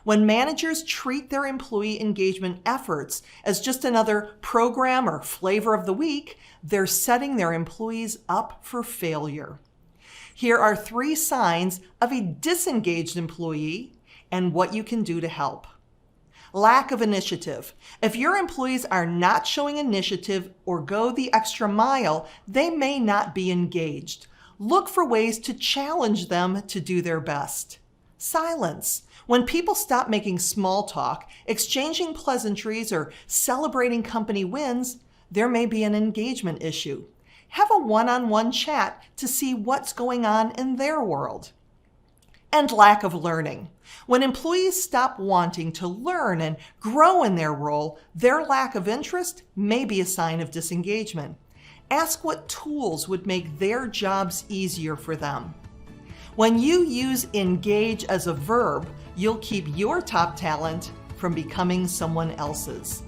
When managers treat their employee engagement efforts as just another program or flavor of the week, they're setting their employees up for failure. Here are 3 signs of a disengaged employee and what you can do to help. Lack of initiative. If your employees are not showing initiative or go the extra mile, they may not be engaged. Look for ways to challenge them to do their best. Silence. When people stop making small talk, exchanging pleasantries, or celebrating company wins, there may be an engagement issue. Have a one-on-one chat to see what's going on in their world. And lack of learning. When employees stop wanting to learn and grow in their role, their lack of interest may be a sign of disengagement. Ask what tools would make their jobs easier for them. When you use engage as a verb, you'll keep your top talent from becoming someone else's.